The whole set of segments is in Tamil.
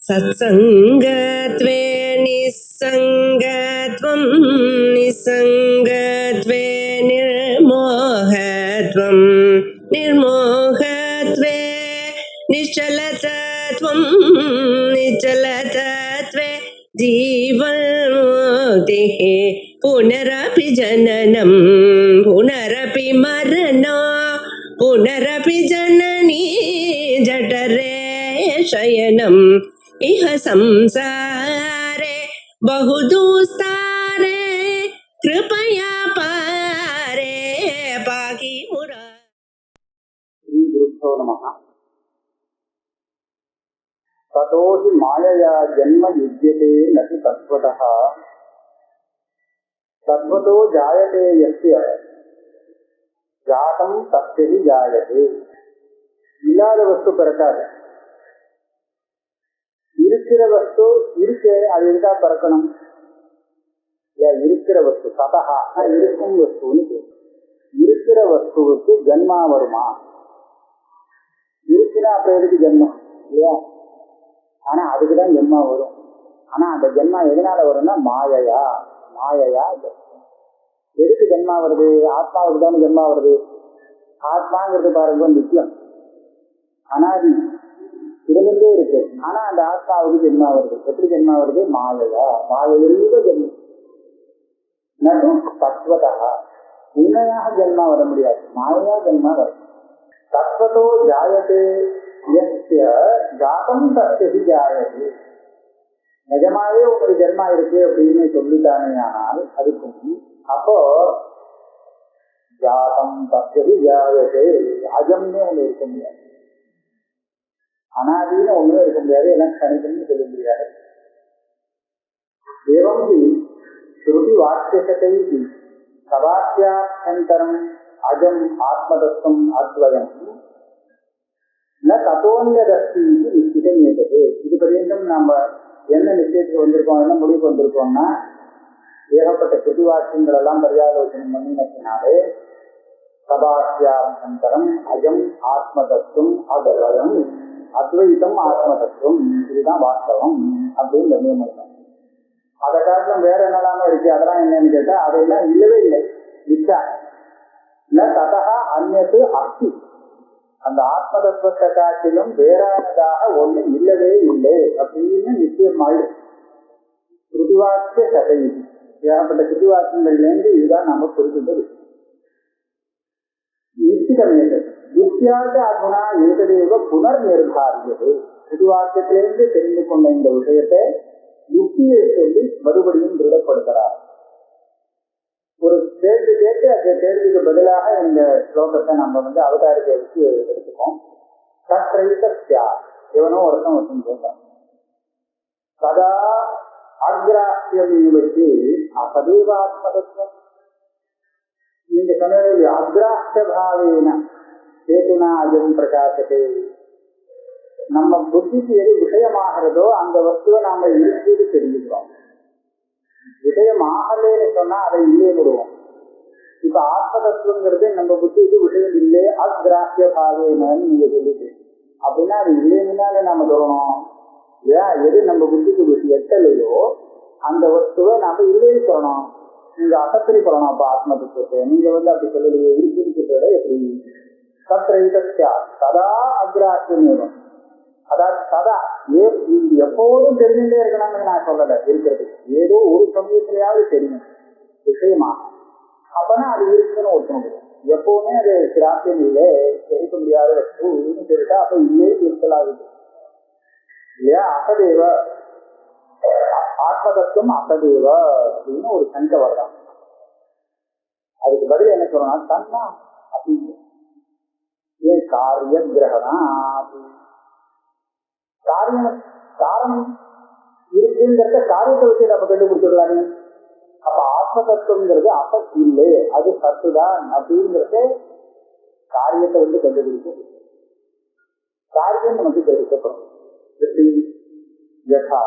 सत्संगत्वे निस्संगत्वं निस्संगत्वे निर्मोहत्वं निर्मोहत्वे निश्चलतत्वं निश्चलतत्वे जीवन्मुक्तिः पुनरपि जननं पुनरपि मरणं पुनरपि जननी जठरे शयनम् इह संसारे बहुदुस्तारे कृपया पारे पाहि मुरा। श्री गुरुभ्यो नमः। ततो हि मायया जन्म युज्यते न तु तत्त्वतः तत्त्वतो जायते यस्य जातं तस्य हि जायते। இல்லாத வஸ்து பிறக்காது, இருக்கிற வஸ்து இருக்கு, அது எதுக்கா பிறக்கணும்? இருக்கிற வஸ்து சதஹா இருக்கும் வஸ்துன்னு பேரு. இருக்கிற வஸ்துவுக்கு ஜன்மா வருமா? இருக்குன்னா அப்ப எதுக்கு ஜென்மம் இல்லையா? ஆனா அதுக்குதான் ஜென்மா வரும். ஆனா அந்த ஜென்மா எதனால வரும்னா மாயையா. மாயையா எதுக்கு ஜென்மா வருது? ஆத்மாவுக்கு தானே ஜென்மா வருது. ஆத்மாங்கிறது பாருங்க நித்தியம், அனாதி, இருந்துட்டே இருக்கு. ஆனா அந்த ஆத்மாவுக்கு ஜென்மா வருது. எப்படி ஜென்மா வருது? மாயையா. மாயையிலிருந்து ஜென்மம். நடு தத்துவதா உண்மையாக ஜென்மா வர முடியாது, மாயையா ஜென்மா வரும். தத்துவத்தோ ஜாயத்தே ஜாதம் தஸ்தி ஜாயது. நிஜமாவே உங்களுக்கு ஜென்மா இருக்கு அப்படின்னு சொல்லிட்டானே, ஆனால் அதுக்கும் அப்போ ஜாதம் தஸ்தி ஜாயதே அஜம்னு ஒண்ணு இருக்க முடியாது, அனாதின்னு ஒண்ணுமே இருக்க முடியாது, எல்லாம் கணிதம்னு சொல்ல முடியாது. ஏவம் ஸ்ருதி வாக்கியத்தை சவாக்கியாபந்தரம் அஜம் ஆத்மதத்துவம் அத்வயம் ந தத்தோன்யதஸ்தி நிச்சயமேதது. இது பர்யந்தம் நாம என்ன நிச்சயத்துக்கு வந்திருக்கோம், என்ன முடிவுக்கு வந்திருக்கோம்னா, ஏகப்பட்ட ஸ்ருதி வாக்கியங்கள் எல்லாம் பரியாலோசனை பண்ணினத்தினாலே சபாக்கியாபந்தரம் அஜம் ஆத்மதத்துவம் அத்வயம் அத்வைத்தம் ஆத்மதத்துவம் இதுதான் வாஸ்தவம் அப்படின்னு நிர்ணயம் பண்ணணும். அதை காரணம் வேற என்னெல்லாம இருக்கு, அதெல்லாம் என்னன்னு கேட்டா அதெல்லாம் இல்லவே இல்லை. மிச்சா ததா அந்நது அஸ்தி. அந்த ஆத்ம தத்துவத்தை காட்டிலும் வேறானதாக ஒண்ணு இல்லவே இல்லை அப்படின்னு நிச்சயம் ஆயிடும். ஸ்ருதிவாக்கிய சதை ஏகப்பட்ட ஸ்ருதிவாக்கியங்கள்லேருந்து இதுதான் நம்ம புரிஞ்சுட்டது. நிச்சிதமேது யுக்தியாக அதுனா ஏததேவ புனர் நிர்தாரியது. ஸ்ருதிவாக்கியத்திலிருந்து தெரிந்து கொண்ட இந்த விஷயத்தை யுக்தியை சொல்லி மறுபடியும் திருடப்படுத்துறார். ஒரு கேள்வி கேட்டு அந்த கேள்விக்கு பதிலாக இந்த ஸ்லோகத்தை நம்ம அவதாரிக்க வச்சு எடுத்துக்கோம். தத்ரைதஸ்யா எவனோ ஒருத்தன் கேட்பான், சதா அக்ராஹ்யம் வச்சு அசதேவ ஆத்மதத்துவம். இந்த சமயத்தில் அக்ராஹ்யபாவேன சேதுனா அஜம் பிரகாசத்தை. நம்ம புத்திக்கு எது விஷயமாகிறதோ அந்த வஸ்துவை நாம இருக்குது தெரிஞ்சுக்கிறோம். விஷயமாகலேன்னு சொன்னா அதை இல்லையே விடுவோம். இப்ப ஆத்மதத்துவங்கிறது நம்ம புத்திக்கு விஷயம் இல்லை, அக்ராஹ்ய பாவேன்னு நீங்க சொல்லிட்டு அப்படின்னா அது இல்லைன்னாலே நாம சொல்லணும். ஏன் எது நம்ம புத்திக்கு எட்டலையோ அந்த வஸ்துவை நாம இல்லைன்னு சொல்லணும். நீங்க அசத்திரி சொல்லணும். அப்ப ஆத்மதத்துவத்தை நீங்க அப்படி சொல்லலையே, இருக்கிறத எப்படி? சத்ரைதஸ்யா சதா அக்ராஹ்யம் வேணும். அதாவது சதா எப்போதும் தெரிஞ்சுட்டே இருக்கணும்னு நான் சொல்லலை, இருக்கிறது ஏதோ ஒரு சமயத்திலேயாவது தெரியும் விஷயமாக. அப்பனா அது இருக்குன்னு ஒருத்தணும். எப்பவுமே அது கிராசியம் இல்லை, தெரிவிக்க முடியாத வஸ்துன்னு சொல்லிட்டா அப்ப இல்லே இருக்கலாகுது இல்லையா? அசதேவ ஆத்மதத்துவம் அசதேவ அப்படின்னு ஒரு சங்கை வரலாம். அதுக்கு பதில் என்ன சொல்லணும்? தன்னா அப்படின்னு ஏன் காரிய கிரகணா காரணம் இருக்குங்கிறத காரியத்தை வச்சு நம்ம கண்டுபிடிச்சிடலாமே. அப்ப ஆத்ம தத்துவங்கிறது அப்ப இல்லை, அது சத்துதான் அப்படிங்கிறத காரியத்தை கண்டுபிடிக்க காரியம் நமக்கு தெரிவிக்கப்படும். யதா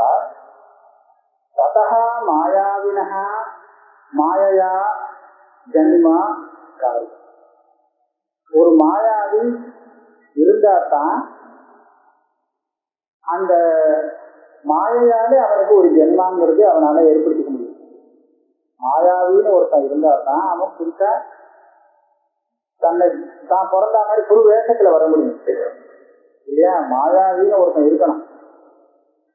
ததா மாயாவினஹ மாயையா ஜன்மா காரியம். ஒரு மாயாவி இருந்தா தான் அந்த மாயையால அவனுக்கு ஒரு ஜென்மாங்கிறது அவனால ஏற்படுத்திக்க முடியும். மாயாவின்னு ஒருத்தன் இருந்தாதான் அவன் புதுசா தன்னை தான் பிறந்த மாதிரி புது வேஷத்துல வர முடியும் இல்லையா? மாயாவின்னு ஒருத்தன் இருக்கணும்.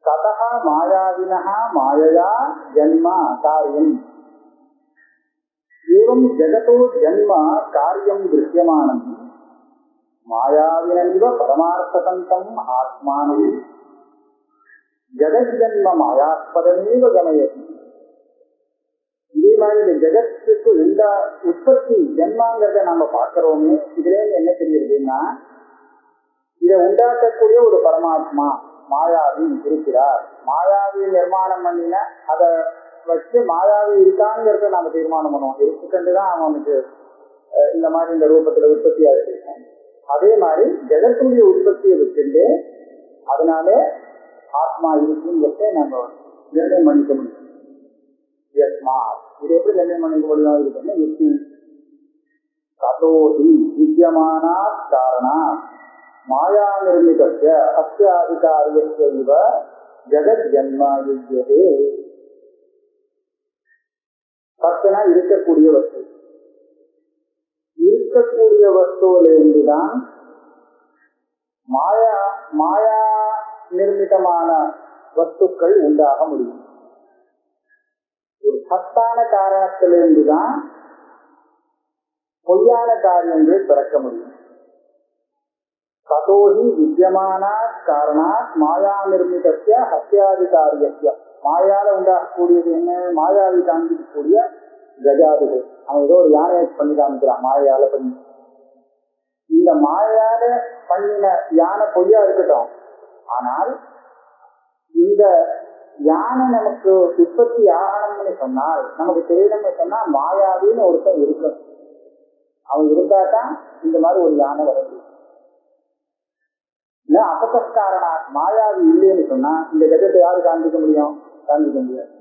ததா மாயாவினா மாயையா ஜன்மா காரியம் ஏவம் ஜெகதோ ஜன்ம காரியம் திருஷ்யமானம் மாயாவினிவ பரமார்த்தசந்தம் ஆத்மானம் ஜெகஜன்ம மாயாஸ்பதமேவ கமயதி. இதே மாதிரி இந்த ஜெகத்துக்கு இந்த உற்பத்தி ஜென்மாங்கிறத நம்ம பார்க்கிறோமே, இதுல என்ன தெரியுதுன்னா இதை உண்டாக்கக்கூடிய ஒரு பரமாத்மா மாயாவி இருக்கிறார். மாயாவி நிர்மாணம் பண்ணின அதை வச்சு மாயாவி இருக்காங்கிறத நாம தீர்மானம் பண்ணுவோம். இருக்குக்கண்டுதான் அவனுக்கு இந்த மாதிரி இந்த ரூபத்துல உற்பத்தி ஆகிருக்கோம். அதே மாதிரி ஜெகத்துடைய உற்பத்தியை வச்சுட்டு அதனால ஆத்மா இருக்குங்கிறத நம்ம நிர்ணயம் பண்ணிக்க முடியும். இது எப்படி நிர்ணயம் பண்ணிக்க முடியும்? இருக்குன்னா யுக்தி கதோஹி வித்யமானா காரணா மாயா நிர்மிதஸ்ய அஸ்யாதிகாரியஸ்ய இவ ஜெகத் ஜன்மா யுஜ்யதே. பத்துனா இருக்கக்கூடிய வஸ்து, இருக்கக்கூடிய வஸ்துவிலிருந்துதான் மாயா நிர்மிதமான வஸ்துக்கள் உண்டாக முடியும். ஒரு சத்தான காரணத்திலிருந்துதான் பொய்யான காரியங்கள் பிறக்க முடியும். கதோஹி வித்யமானா காரணாத் மாயா நிர்மிதஸ்ய ஹஸ்யாதி காரியஸ்ய. மாயால உண்டாகக்கூடியது என்ன? மாயாவி காண்பிக்கக்கூடிய கஜாதிகள். அவன் ஏதோ ஒரு யானையை பண்ணி காமிக்கிறான் மாயால பண்ணி. இந்த மாயால பண்ணின யானை பொய்யா இருக்கட்டும், ஆனால் இந்த யானை நமக்கு உற்பத்தி ஆகணும்னு சொன்னால், நமக்கு தெரியணும்னு சொன்னா மாயாவின்னு ஒருத்தன் இருக்கணும். அவன் இருந்தாதான் இந்த மாதிரி ஒரு யானை வர முடியும். இல்ல அபதஸ்காரணா மாயாவி இல்லைன்னு சொன்னா இந்த கஜத்தை யாரு காண்பிக்க முடியும்? காண்பிக்க முடியாது.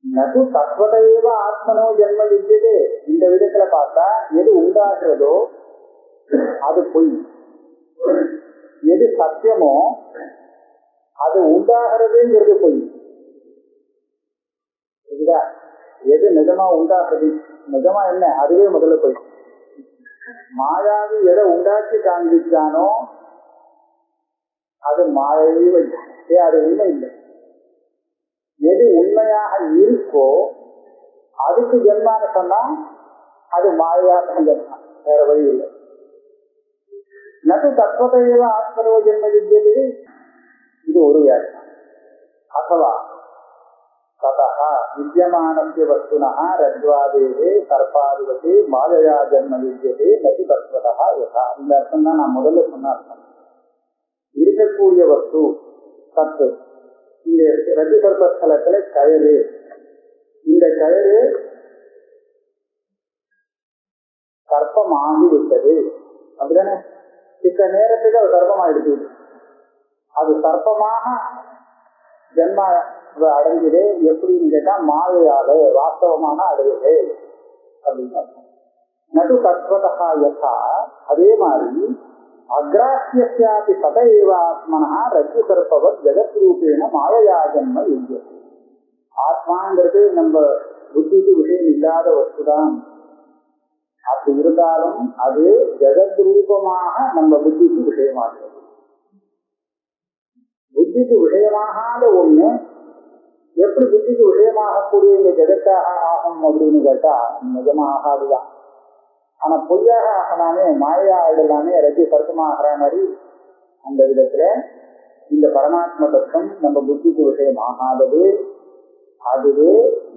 நது தத்வதைவ ஆத்மனோ ஜென்ம வித்தியதே. இந்த விதத்துல பார்த்தா எது உண்டாகிறதோ அது பொய், எது சத்தியமோ அது உண்டாகிறதுங்கிறது பொய். எது நிஜமா உண்டாகிறது, நிஜமா என்ன அதுவே முதல்ல பொய். மாயாவி எதை உண்டாக்கி காண்பிச்சானோ அது மாயவே, அது உண்மை இல்லை. எது உண்மையாக இருக்கோ அதுக்கு ஜென்மான்னு சொன்னா அது மாயாக ஜென்மா, வேற வழி இல்லை. நது தத்வதைவ ஆத்மனோ ஜென்ம வித்தியதே. இது ஒரு வியாக்கியம். அथवा ततः विद्यमानस्य वस्तुनः रज्ज्वादेः सर्पादिवते मायया जन्म विद्यते नति तत्वतः यथा. இந்த அர்த்தம் தான் நான் முதல்ல சொன்ன அர்த்தம். இருக்கக்கூடிய வஸ்து சத்து. இந்த ரஜ்ஜு சர்ப்பஸ்தலத்துல கயிறு, இந்த கயிறு சர்ப்பமாகி விட்டது அப்படிதானே? சில நேரத்துக்கு அது சர்ப்பமாயிடுச்சு. அது சர்ப்பமாக ஜென்ம அடைஞ்சது எப்படின்னு கேட்டா மாயையாலே, வாஸ்தவமான அடையது அப்படின்னு. நடு தத்வதா யதா. அதே மாதிரி அக்ராஹ்யஸ்யாபி சதைவ ஆத்மனா ரஜ்ஜு சர்ப்பவத் ஜெகத் ரூபேண மாயையா ஜன்ம யுஜ்யதே. ஆத்மாங்கிறது நம்ம புத்திக்கு விஷயம் இல்லாத வஸ்துதான். அப்படி இருந்தாலும் அது ஜெகத் ரூபமாக நம்ம புத்திக்கு விஷயமாகிறது. புத்திக்கு விஷயமாகாத ஒண்ணு எப்படி புத்திக்கு விஷயமாகக்கூடிய இந்த ஜெகத்தாக ஆகும் அப்படின்னு கேட்டா நிஜமாக ஆகாதுதான். ஆனா பொய்யாக ஆகலாமே, மாயா ஆயிடலாமே, ரஜ்ஜு சர்ப்பமாகிற மாதிரி அந்த விதத்துல இந்த பரமாத்ம தத்துவம் நம்ம புத்திக்கு விஷயமாகாதது, அதுவே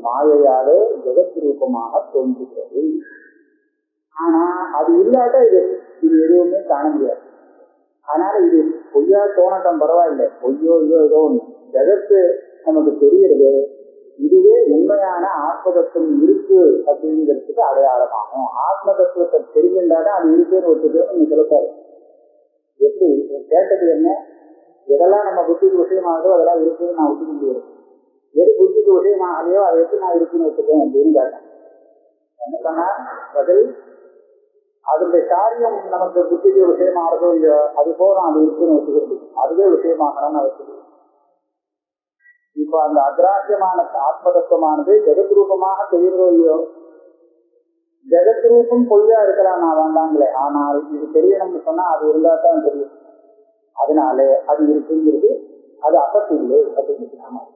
மாயையாலே ஜெகத் ரூபமாக தோன்றுகிறது. ஆனா அது இல்லாட்டா இது எதுவுமே காண முடியாது. அதனால இது பொய்யா தோணட்டம் பரவாயில்லை, பொய்யோ இதோ ஏதோ ஒண்ணு ஜெகத்து நமக்கு தெரிகிறது. இதுவே உண்மையான ஆத்ம தத்துவம் இருக்கு அப்படிங்கிறதுக்கு அடையாளமாகும். ஆத்ம தத்துவத்தை தெரிஞ்சிருந்தாதான் அது இருக்குன்னு ஒத்துக்கு நீ சொல்லுப்பாரு. எப்படி கேட்டது என்ன? எதெல்லாம் நம்ம புத்திக்கு விஷயமாகதோ அதெல்லாம் இருக்குன்னு நான் ஒத்துக்க முடியாது. எது புத்திக்கு விஷயமாகலையோ அதை எப்படி நான் இருக்குன்னு ஒத்துக்கேன் அப்படின்னு கேட்டேன். என்ன சொன்னா பதில்? அதனுடைய காரியம் நமக்கு புத்திக்கு விஷயமானதோ இல்லையோ அது போல அது இருக்குன்னு வச்சுக்கிறது, அதுவே விஷயமாகணும்னு அவசியம். இப்ப அந்த அக்ராஹ்யமான ஆத்மதத்துவமானது ஜெகத் ரூபமாக தெரிகிறதோ இல்லையோ, ஜெகத் ரூபம் பொய்யா இருக்கலாம், நான் வேண்டாங்களே, ஆனால் இது தெரியணும்னு சொன்னா அது இருந்தா தான் தெரியும். அதனால அது இருக்குங்கிறது அது அசத்து இல்லை அப்படின்னு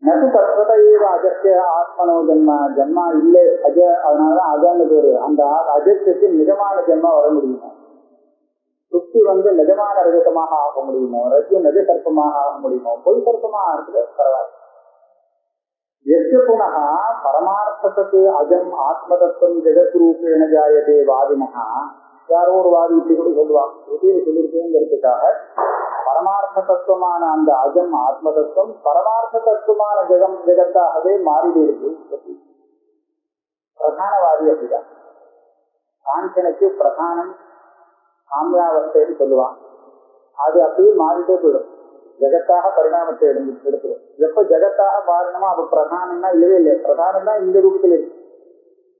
நது தத்வதைவ அஜஸ்ய ஆத்மனோ ஜென்மா, ஜென்மா இல்லை அஜ, அதனாலதான் அஜன்னு பேரு. அந்த அஜத்துக்கு நிஜமான ஜென்மா வர முடியுமோ, சுத்தி நிஜமான ரஜதமாக ஆக முடியுமோ, ரஜ்ஜு நிஜ சர்ப்பமாக ஆக முடியுமோ, பொய் சர்ப்பமாக ஆகிறது பரவாயில்ல. எஸ்ய புனக பரமார்த்தத்துக்கு அஜம் ஆத்மதத்துவம் ஜெகத் ரூபேண ஜாயதே வாதினகா, யாரோ ஒரு வாதி இப்படி கூட சொல்லுவாங்க, உதவி சொல்லியிருக்கேங்கிறதுக்காக பரமார்த்த தத்துவமான அந்த அஜம் ஆத்ம தத்துவம் பரமார்த்த தத்துவமான ஜெகத்தாகவே மாறிடுது. பிரதானவாதி அப்படிதான். காஞ்சனுக்கு பிரதானம் காமியாவஸ்தைன்னு சொல்லுவான், அது அப்படியே மாறிட்டே போயிடும், ஜெகத்தாக பரிணாமத்தை எடுத்துடும். எப்ப ஜெகத்தாக மாறணுமோ அப்ப பிரதானம்னா இல்லவே இல்லை, பிரதானம் தான் இந்த ரூபத்தில் இருக்கு.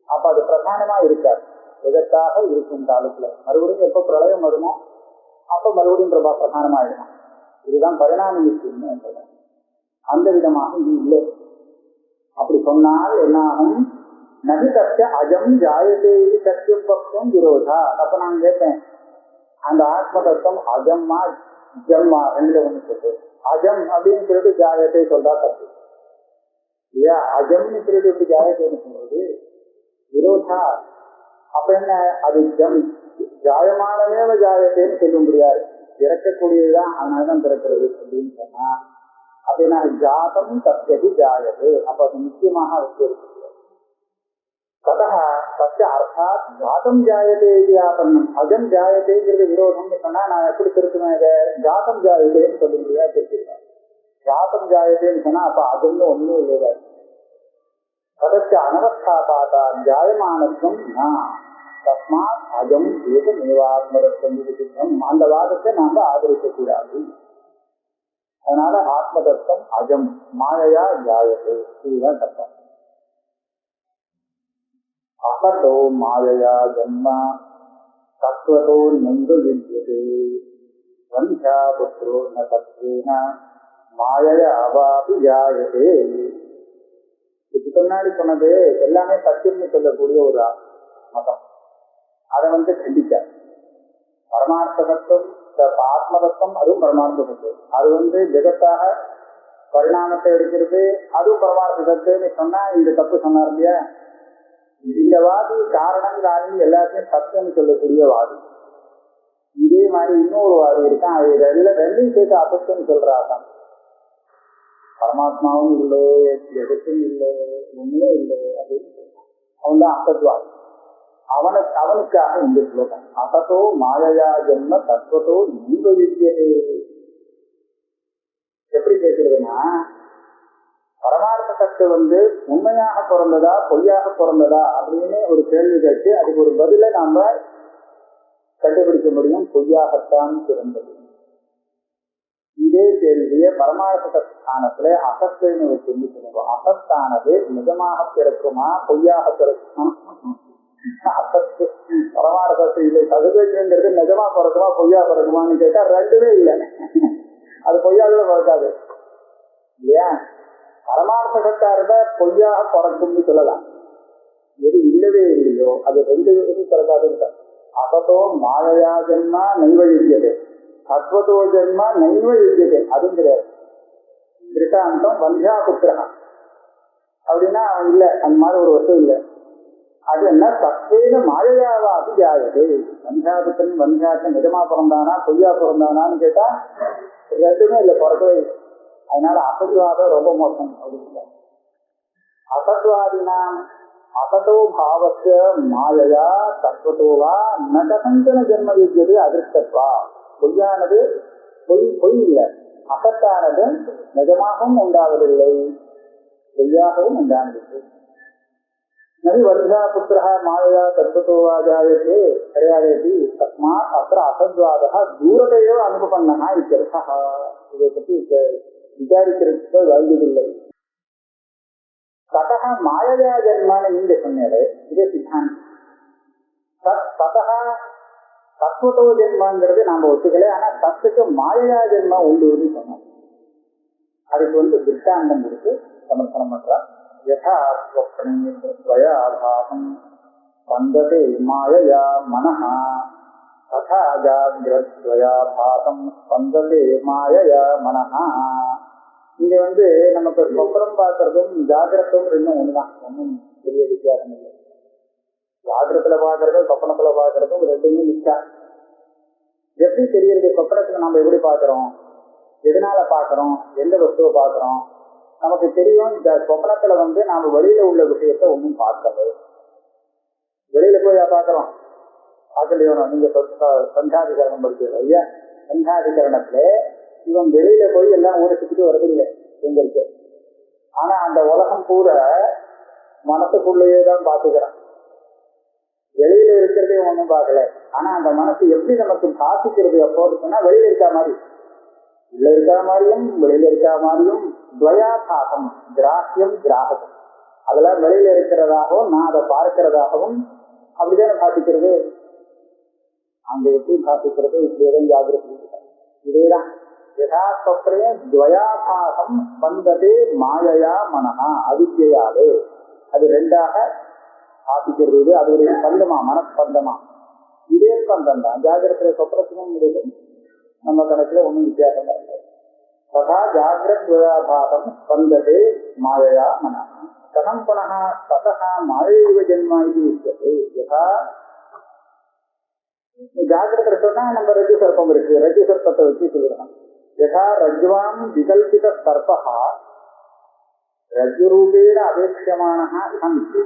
அப்ப அது பிரதானமா இருக்காது, ஜெகத்தாக இருக்கும் காலத்துல மறுபடியும் எப்ப பிரளயம் வருமோ அப்ப மறுபடியும் பிரதானமாயிடும். இதுதான் பரிணாம நிச்சயம். அந்த விதமாக இது இல்லை. அப்படி சொன்னால் என்னாகும், நகி தஸ்ய அஜம் ஜாயதே சத்தியம் பக்தம் விரோதா. அப்ப நான் கேட்பேன், அந்த ஆத்ம தத்துவம் அஜம்மா ஜம்மா ரெண்டு ஒண்ணு சொல்லு. அஜம் அப்படின்னு சொல்லிட்டு ஜாயத்தை சொல்றா தப்பு இல்லையா? அஜம்னு சொல்லிட்டு எப்படி ஜாயத்தைன்னு சொல்றது? விரோதா. அப்ப என்ன, அது ஜம் ஜாயமானவே ஜாயத்தைன்னு சொல்ல முடியாது, பிறக்கக்கூடியதுதான், அதனாலதான் பிறக்கிறது அப்படின்னு சொன்னா அப்படின்னா ஜாதம் தத்யதி ஜாயது. அப்ப அது முக்கியமாக அவருக்கு இருக்கு. கதா தஸ்ய அர்த்தாத் ஜாதம் ஜாயதே வியாபன்னம். அஜம் ஜாயதேங்கிறது விரோதம்னு சொன்னா நான் எப்படி திருத்துவேன்? இதை ஜாதம் ஜாயதேன்னு சொல்ல முடியாது, திருத்திருக்கேன். ஜாதம் ஜாயதேன்னு சொன்னா அப்ப அதுன்னு ஒண்ணும் இல்லை. கதஸ்ய அனவஸ்தாபாதா ஜாயமானத்துவம் தஸ்மாத் அஜம் ஏக மேவாத்மதத்துவம். அந்த வாதத்தை நாம ஆதரிக்க கூடாது. அதனால ஆத்மதத்துவம் அஜம் மாயையா ஜாயது, இதுதான் தத்துவம். அகதோ மாயையா ஜன்மா தத்துவதோ நந்து வித்யதே வன்யா புத்ரோ ந தத்வேன மாயையா அவாபி ஜாயதே. இதுக்கு முன்னாடி சொன்னது எல்லாமே சத்தியம்னு சொல்லக்கூடிய ஒரு மதம். அதை கண்டிச்சார். பரமார்த்த தத்துவம் ஆத்ம தத்துவம் அதுவும் பரமார்த்த தத்துவம். அது ஜெகத்தாக பரிணாமத்தை எடுக்கிறது, அதுவும் பரமார்த்த தத்துவம்னு சொன்னா இந்த தப்பு சொன்னார் இல்லையா? இந்த வாதி காரணம் காரணம் எல்லாத்தையும் சத்தியம்னு சொல்லக்கூடிய வாதி. இதே மாதிரி இன்னொரு வாதி இருக்கான், அது ரெண்டையும் சேர்த்து அசத்தியம் சொல்றாதான். பரமாத்மாவும் இல்லை, ஜெகத்தும் இல்லை, ஒண்ணுமே இல்லை அப்படின்னு சொல்றான். அவன் தான் அசத்வாதி. அவனுக்காக இந்த ஸ்லோகம் அசதோ மாயையா ஜென்ம தத்துவத்தோ ஜீவ வித்யதே. எப்படி பேசுறதுன்னா, பரமார்த்த தத்துவம் உண்மையாக பிறந்ததா பொய்யாக பிறந்ததா அப்படின்னு ஒரு கேள்வி கேட்டு அதுக்கு ஒரு பதிலை நாம கண்டுபிடிக்க முடியும். பொய்யாகத்தான் பிறந்தது. இதே கேள்வியே பரமார்த்த ஸ்தானத்துல அசத்துன்னு வச்சு சொல்லுவோம். அசத்தானது நிஜமாக பிறக்குமா பொய்யாக பிறக்குமா? அசத்து பரமார்த்தத்து இல்லை. சதுர்வேங்கிறது நிஜமா பிறக்குமா பொய்யா பிறக்குமான்னு கேட்டா ரெண்டுமே இல்லை, அது பொய்யாகவே பிறக்காது இல்லையா? பரமார்த்தத்தா இருந்தா பொய்யாக பிறக்கும்னு சொல்லலாம். எது இல்லவே இல்லையோ அது ரெண்டு பிறக்காது. அசதோ மாயையா ஜென்மா நைவழித்தியது, தத்வதோ ஜென்மா நைவழித்தியது. அதுவும் கிடையாது. திருஷ்டாந்தம் வந்தியா புத்திரா அப்படின்னா அவன் இல்லை, அந்த மாதிரி ஒரு வசம் இல்லை. அது என்ன, தத்வேன மாயையாவா அபிஜாயது. வந்தியாபுத்திரன் வந்தியாத்தன் நிஜமா பிறந்தானா பொய்யா பிறந்தானான்னு கேட்டா ரெண்டுமே இல்லை, பிறக்கவே இல்லை. அதனால அசத்வாதம் ரொம்ப மோசம் அப்படின்னு. அசத்வாதினா அசதோ பாவஸ்ய மாயையா தத்துவத்தோவா நகசஞ்சன ஜென்ம யுத்தியது அதிர்ஷ்டத்வா. பொய்யானது பொய் இல்லை, அசத்தானது நிஜமாகவும் உண்டாவதில்லை, பொய்யாகவும் உண்டானதில்லை. நவி வர்தா புத்திரா மாயையா தத்துவத்தோவா ஜாயதே கிடையாது. தஸ்மாத் அத்திர அசத்வாதா தூரத்தையோ அனுபவண்ணா இத்தியர்த்தः. இதை பற்றி விசாரிக்கிறதுக்கு வேண்டியதில்லை. ததா மாயையா ஜென்மான்னு நீங்க சொன்னீங்க, இதே சித்தாந்தம். ததா தத்துவத்தோ ஜென்மாங்கிறது நாம ஒத்துக்கல. ஆனா தத்துக்கு மாயா ஜென்மா உண்டுன்னு சொன்னோம். அதுக்கு திருஷ்டாந்தம் இருக்கு, சமர்ப்பணம் பண்றார். யதா ஸ்வப்னேத்வயாபாசம் ஸ்பந்ததே மாயயா மனஹா ததா ஜாக்ரத்வயாபாசம் ஸ்பந்ததே மாயயா மனஹா. இங்க நமக்கு சொப்பனம் பார்க்கறதும் ஜாகிரத்தும் ரெண்டும் ஒண்ணுதான், ஒன்றும் பெரிய வித்தியாசம் இல்லை. ஜாகிரத்துல பாக்குறதும் சொப்பனத்துல பாக்குறதும் ரெண்டுமே மிச்சா. எப்படி தெரியுது? சொப்பனத்துல நம்ம எப்படி பாக்குறோம், எதனால பாக்குறோம், எந்த வஸ்துவை பாக்குறோம் நமக்கு தெரியும். இந்த சொப்பனத்துல நாம வெளியில உள்ள விஷயத்த ஒன்றும் பார்க்கல. வெளியில போய் பாக்குறோம், பார்க்கலையோ? நீங்க சந்தாதிகரணம் படிக்கிறது ஐயா. சந்தாதிகரணத்துல இவன் வெளியில போய் எல்லாம் ஊரை சுத்திட்டு வரது இல்லை எங்களுக்கு. ஆனா அந்த உலகம் கூட மனசுக்குள்ளேயே தான் பாத்துக்கிறான். வெளியில இருக்கிறதே ஒண்ணும் பார்க்கல. ஆனா அந்த மனசு எப்படி நமக்கு பாசிக்கிறது எப்போது சொன்னா, வெளியில இருக்கா மாதிரி, உள்ள இருக்கா மாதிரியும் வெளியில இருக்கா மாதிரியும் துவயாபாசம், கிராஹ்யம் கிராககம். அதெல்லாம் வெளியில இருக்கிறதாகவும் நான் அதை பார்க்கிறதாகவும் அப்படிதானே பாசிக்கிறது. அங்க எப்படி பாசிக்கிறது? இப்படியேதான் ஜாகிரதை. இதேதான் யதாஸ்வப்னே துவயாபாசம் ஸ்பந்ததே மாயையா மனஹா, அவித்யாலே. அது ரெண்டாக பாசிக்கிறது. அது ஒரு ஸ்பந்தமா, மனஸ்பந்தமா. இதே ஸ்பந்தம் தான் ஜாகிரத்துல சொப்னத்திலும் இருக்கு. நம்ம கணக்குல ஒன்றும் வித்தியாசம் இல்லை. ததா ஜாகிரத்வயாபாசம் ஸ்பந்ததே மாயையா மனஹா கதம் புனः ததः மாயைவ ஜென்மா இது உச்சதே. யதா ஜாகிரதை சொன்னா நம்ம ரஜ்ஜு சர்ப்பம் இருக்கு, ரஜ்ஜு சர்ப்பத்தை வச்சு சொல்லிடலாம். யதா ரஜ்வாம் விகல்பித சர்ப்பः ரஜ்ஜுரூபேண அபேக்ஷமானः சந்தி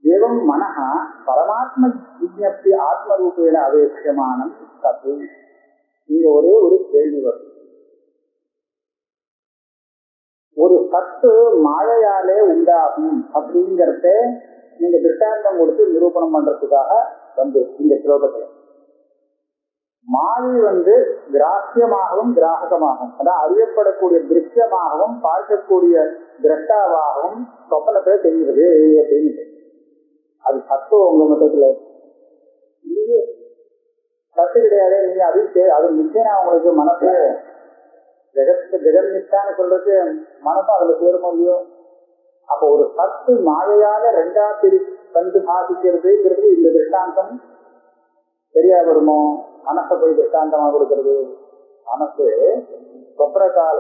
ஏவம் மனः பரமாத்ம விஜ்ஞப்தி ஆத்மரூபேண அபேக்ஷமானம் தத்து. இங்க ஒரே ஒரு கேள்வி வரும். ஒரு சத்து மாயையாலே உண்டாகும் அப்படிங்கறத நீங்க திருஷ்டாந்தம் கொடுத்து நிரூபணம் பண்றதுக்காக இந்த ஸ்லோகத்துல மாயை கிராஹ்யமாகவும் கிராகமாகவும், அதான் அறியப்படக்கூடிய திருஷ்யமாகவும் பார்க்கக்கூடிய திரஷ்டாவாகவும் சொப்பனத்தை தெரிகிறது அப்படின்னு. அது சத்து உங்க மொத்தத்துல இல்லையே, சத்து கிடையாது. நீங்க அது நிச்சயம் அவங்களுக்கு மனசு ஜெகன் நிச்சான்னு சொல்றது மனசும் அதுல சேரும் இல்லையோ. அப்போ ஒரு சத்து மாயையால ரெண்டா கண்டு பாதிக்கிறதுங்கிறது இந்த திருஷ்டாந்தம் சரியா வருமோ? மனசை போய் திருஷ்டாந்தமா கொடுக்கிறது. மனசு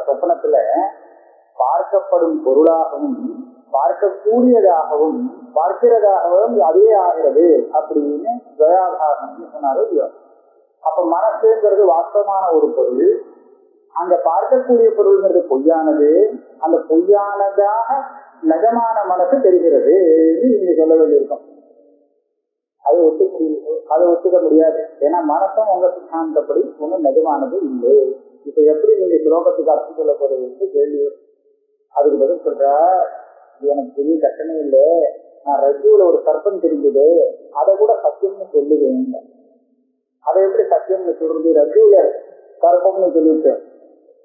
சொப்பனத்துல பார்க்கப்படும் பொருளாகவும் பார்க்கக்கூடியதாகவும் பார்க்கிறதாகவும் அதே ஆகிறது அப்படின்னு துவயாபாசம் சொன்னாரு இல்லையோ. அப்ப மனசுங்கிறது வாஸ்தவமான ஒரு பொருள், அங்க பார்க்கக்கூடிய பொருள்ங்கிறது பொய்யானது. அந்த பொய்யானதாக நிஜமான மனசு தெரிகிறது நீங்க சொல்ல வேண்டியிருக்கும். அதை ஒத்துக்க முடியாது. ஏன்னா மனசும் உங்க சித்தாந்தப்படி ஒன்றும் நிஜமானது இல்லை. இப்ப எப்படி நீங்க ஸ்லோகத்துக்கு அர்த்தம் சொல்ல போறது கேள்வி. அதுக்கு பதில் சொல்ற, எனக்கு பெரிய கட்டணம் இல்லை, நான் ரஜ்ஜுல ஒரு சர்ப்பம் தெரிஞ்சது, அதை கூட சத்தியம்னு சொல்லுவேன். அதை எப்படி சத்தியம்னு சொல்றது? ரஜ்ஜுல சர்ப்பம்னு சொல்லிட்டு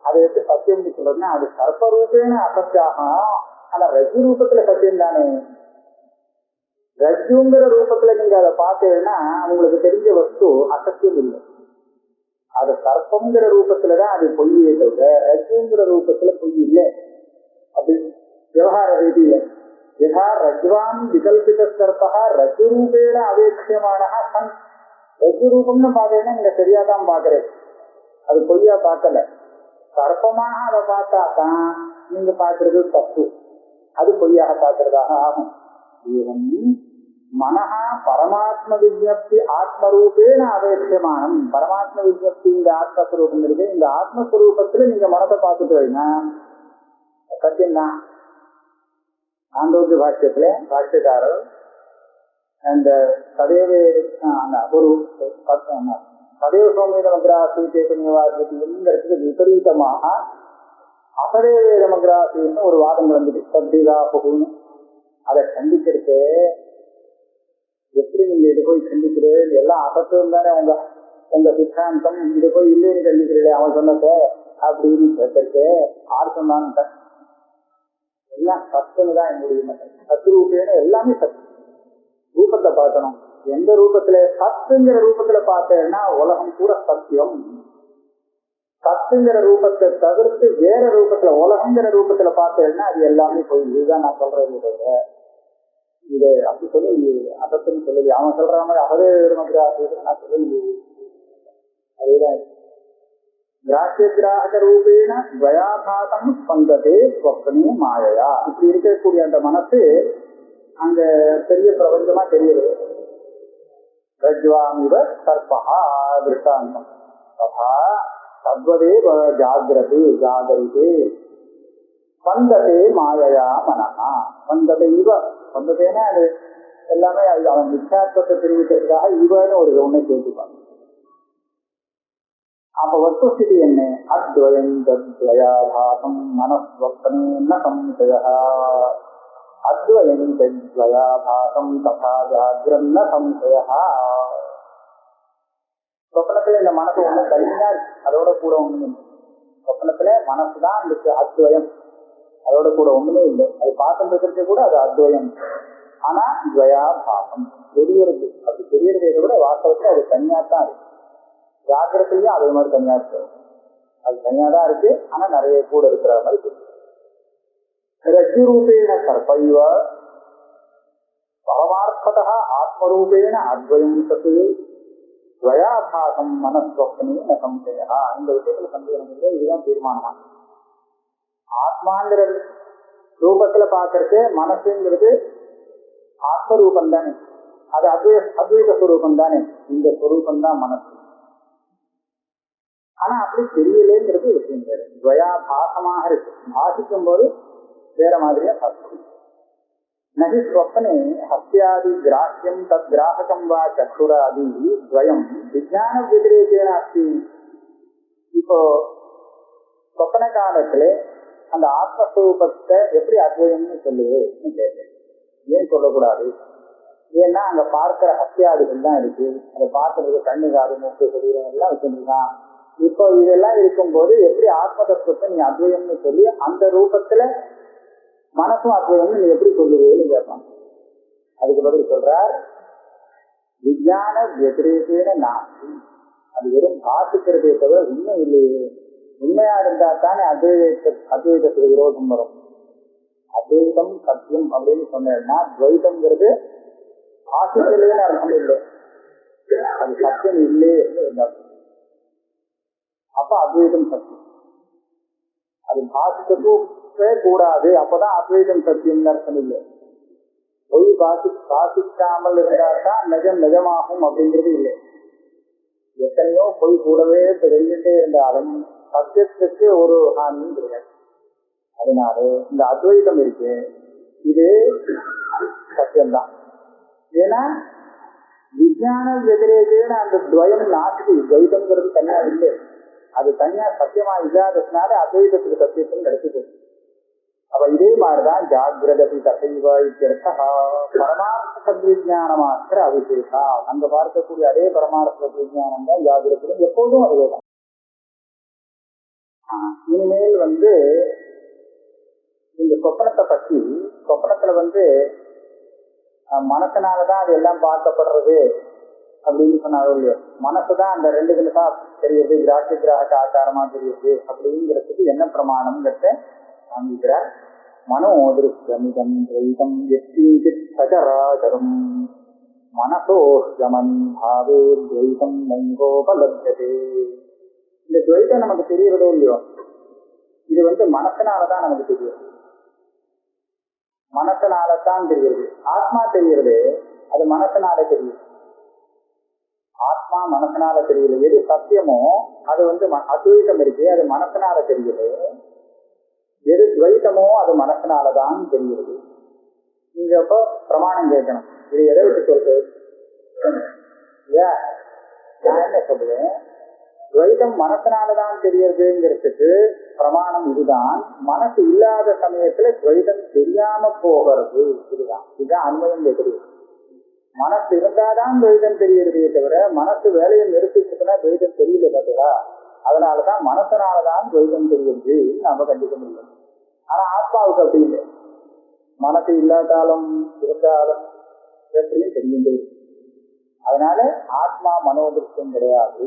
அதை எப்படி சத்தியம்னு சொல்றதுன்னா, அது சர்ப்ப ரூபேன்னு அசத்தியாகும். ஆனா ரஜ்ஜு ரூபத்துல சத்தியம் தானே. ரஜ்ஜுங்கிற ரூபத்துல நீங்க அதை பார்த்தீங்கன்னா உங்களுக்கு தெரிஞ்ச வஸ்து அசத்தியம் இல்லை. அது சர்ப்பங்கிற ரூபத்துலதான் அது பொய்யே தவிர ரஜ்ஜுங்கிற ரூபத்துல பொய் இல்லை. அப்படி விவகார ரீதியில யதா ரஜ்வான் விகல்பித சர்ப்பா ரஜ்ஜு ரூபேன அவேட்சியமான சன். ரஜ்ஜு ரூபம்னு பார்த்தீங்கன்னா நீங்க சரியாதான் பாக்குறேன், அது பொய்யா பார்க்கல. சர்ப்பமாக அதை பார்த்தா தான் நீங்க பார்க்கறது தப்பு, அது பொய்யாக பார்க்கறதாக ஆகும். மனஹா பரமாத்ம விஜ்ஞப்தி ஆத்மரூபேன அபேட்சமானம். பரமாத்ம விஜ்ஞப்தி இந்த ஆத்மஸ்வரூபம் இருக்கு. இந்த ஆத்மஸ்வரூபத்துல நீங்க மனத்தை பார்த்துட்டு வரீங்க, சத்தியம்தான். ஆண்டோக்கிய பாஷ்யத்துல பாஷ்யக்காரர் அந்த சதேவே ஒரு சதேவ சோமேதமகிராசி சேத்தனிவாதிங்கிறதுக்கு விபரீதமாக அசதேவேதமகிராசின்னு ஒரு வாதங்கள் வந்துட்டு சத்திதா புகுன்னு. அதை கண்டிக்கிறது எப்படி நீங்க இது போய் கண்டிக்கிறேன்? எல்லாம் அசத்தும் தானே உங்க சித்தாந்தம். இது போய் இல்லைன்னு கண்டிக்கிறீங்களே அவன் சொன்னத அப்படின்னு கேட்கறது ஆறு சொன்னான்னு எல்லாம் சத்துன்னு தான் என்னுடைய சத்து ரூபேன்னு எல்லாமே சத்து. ரூபத்தை பார்க்கணும், எந்த ரூபத்துல சத்துங்கிற ரூபத்துல பார்த்தேன்னா உலகம் கூட சத்தியம். சத்துங்கிற ரூபத்தை தவிர்த்து வேற ரூபத்துல உலகங்கிற ரூபத்துல பார்த்தேன்னா அது எல்லாமே போய். இதுதான் நான் சொல்றது. இது அப்படி சொல்லி அதத்துன்னு சொல்லி அவன் சொல்ற மாதிரி அதே நான் சொல்லி அதேதான். கிராஹ்ய கிராக ரூபேன துவயாபாசம் ஸ்பந்ததே ஸ்வப்னே மாயையா. இப்படி இருக்கக்கூடிய அந்த மனசு அங்க பெரிய பிரபஞ்சமா தெரியுது. ரஜ்வாமிவ சர்பஹா திருஷ்டாந்தம் ததா தத்வதேவ ஜாகிரதே ஜாகரிதே ஸ்பந்ததே மாயையா மனஹா. ஸ்பந்ததே இவ ஸ்பந்ததேன்னா அது எல்லாமே அவன் மித்யாத்வத்தை தெரிவிக்கிறதுக்காக இவன்னு ஒரு ஒண்ணை கேட்டுப்பாங்க. அப்ப வஸ்துஸ்திதி என்ன? அத்வயம் தத்வயாபாசம் மனஸ்வப்னேன சம்சய. அத்வயம் தத்வயாபாசம் ததா ஜாக்ரன்ன சம்சய. சொப்னத்துல இந்த மனசு ஒண்ணு தனியா அதோட கூட ஒண்ணுமே இல்லை. சொப்னத்துல மனசுதான் இருக்கு அத்வயம், அதோட கூட ஒண்ணுமே இல்லை. அது பார்த்துட்டு இருக்கிறது கூட அது அத்வயம். ஆனா துவயாபாசம் தெரியறது, அது தெரியறதை விட வாஸ்தவத்துல அது தனியாத்தான் இருக்கு. ஜாகிரதையும் அதே மாதிரி தனியா இருக்கு, அது தனியா தான் இருக்கு. ஆனா நிறைய கூட இருக்கிற மாதிரி இருக்கு. ரஜ்ஜு ரூபேண சர்பைவ பரமார்த்ததா ஆத்மரூபேண அத்வயம் சத்து துவயாபாசம் மனஸ்வப்னேன சம்சயா. இந்த விஷயத்துல சந்தேகம் இல்லை. இதுதான் தீர்மானமா. ஆத்மாங்கிற ரூபத்துல பாக்குறது மனசுங்கிறது ஆத்மரூபம் தானே, அது அத்வைத ஸ்வரூபம் தானே. இந்த ஸ்வரூபம் தான் மனசு. ஆனா அப்படி தெரியலேங்கிறது விஷயம் வேறு. துவயாபாசமாக இருக்கு, பாசிக்கும் போது வேற மாதிரியா பார்க்கணும். நகி ஸ்வப்னே ஹஸ்யாதி கிராஹ்யம் தத் கிராஹகம் வா சக்ஷுராதி துவயம் விஜான விதிரேகேன அஸ்தி. இப்போ சொப்பன காலத்துல அந்த ஆத்மஸ்வரூபத்தை எப்படி அத்வயம்னு சொல்லுவேன்னு கேட்டேன். ஏன் சொல்லக்கூடாது? ஏன்னா அங்க பார்க்கிற ஹஸ்யாதிகள் தான் இருக்கு. அதை பார்க்கறதுக்கு கண்ணு காது மூக்கு சரீரம் எல்லாம் வச்சிருக்கான். இப்போ இதெல்லாம் இருக்கும்போது எப்படி ஆத்ம தத்துவத்தை நீ அத்வயம்னு சொல்லி அந்த ரூபத்துல மனசும் அத்வயம்னு நீ எப்படி சொல்லுவேன்னு கேட்பான். அதுக்கு பதில் சொல்றார், விஞ்ஞான வெதிரேகேன நாஸ்தி. அது வெறும் பாசிக்கிறதே தவிர உண்மை இல்லையே. உண்மையா இருந்தா தானே அத்வைதத்துக்கு விரோதம் வரும். அத்வைதம் சத்தியம் அப்படின்னு சொன்னா துவைதம்ங்கிறது பாசிக்கலைன்னு அர்த்தம் இல்லை, அது சத்தியம் இல்லைன்னு இருந்தாலும். அப்ப அத்வைதம் சத்தியம், அது பாசிக்கவே கூடாது. அப்பதான் அத்வைதம் சத்தியம் அர்த்தம் இல்லை. பொய் பாசிக்காமல் இருந்தால்தான் நிஜம் நிஜமாகும் அப்படிங்கிறது இல்லை. எத்தனையோ பொய் கூடவே தெரிஞ்சுட்டே இருந்தாலும் சத்தியத்துக்கு ஒரு ஹானியும் கிடையாது. அதனால இந்த அத்வைதம் இருக்கு, இது சத்தியம்தான். ஏன்னா விஞ்ஞான வெதிரேகேன அந்த துவயம் நாஸ்தி. துவைதம்ங்கிறது தனியா இல்லை, அது தனியா சத்தியமா இல்லாததுனால அத்வைதத்துக்கு சத்தியத்தும் கிடைச்சிது. அப்ப இதே மாதிரிதான் ஜாகிரதி தசைவ இத்தியர்த்தா பரமார்த்த சத்விஜான மாத்திர அவிசேஷா. அங்க பார்க்கக்கூடிய அதே பரமார்த்த சத்விஜானம் தான் ஜாகிரத்திலும் எப்போதும் அதுவேதான். இனிமேல் இந்த சொப்பனத்தை பற்றி, சொப்பனத்துல மனசனாலதான் அது எல்லாம் பார்க்கப்படுறது அப்படின்னு சொன்னாலும் இல்லையோ, மனசுதான் அந்த ரெண்டு கிலசா தெரியுது, கிராஹ்ய கிராக ஆச்சாரமா தெரியுது அப்படிங்கிறதுக்கு என்ன பிரமாணம்ங்கிறத காண்பிக்கிறார். மனோதிருஷ்டமிதம் துவைதம் எத்தீஞ்சித் சசராசரம் மனசோஷ்யமன் பாவே துவைதம் நங்கோபலப்யதே. இந்த துவைதம் நமக்கு தெரியறதோ இல்லையோ, இது மனசனாலதான் நமக்கு தெரியுது. மனசனாலதான் தெரியுது. ஆத்மா தெரியுது, அது மனசனால தெரியுது. ஆத்மா மனசனால தெரியல. எது சத்தியமோ அது அத்வைதம் இருக்கு, அது மனசனால தெரியுது. எது துவைதமோ அது மனசனாலதான் தெரியுது. நீங்க அப்போ பிரமாணம் கேட்கணும், இது எதை விட்டு சொல்றது? நான் என்ன சொல்றேன், துவைதம் மனசனாலதான் தெரியறதுங்கிறதுக்கு பிரமாணம் இதுதான். மனசு இல்லாத சமயத்துல துவைதம் தெரியாம போகிறது. இதுதான் அன்வயம் தெரியுது. மனசு இருந்தாதான் துவைதம் தெரியுறதே தவிர மனசு வேலையை நிறுத்திச்சுன்னா துவைதம் தெரியல பார்த்தா. அதனாலதான் மனசனாலதான் துவைதம் தெரியுது நாம கண்டிக்க முடியும். ஆனா ஆத்மாவுக்கு அப்படி இல்லை. மனசு இல்லாட்டாலும் இருந்தாலும் எப்படியும் தெரியும். அதனால ஆத்மா மனோதிருஷ்டம் கிடையாது,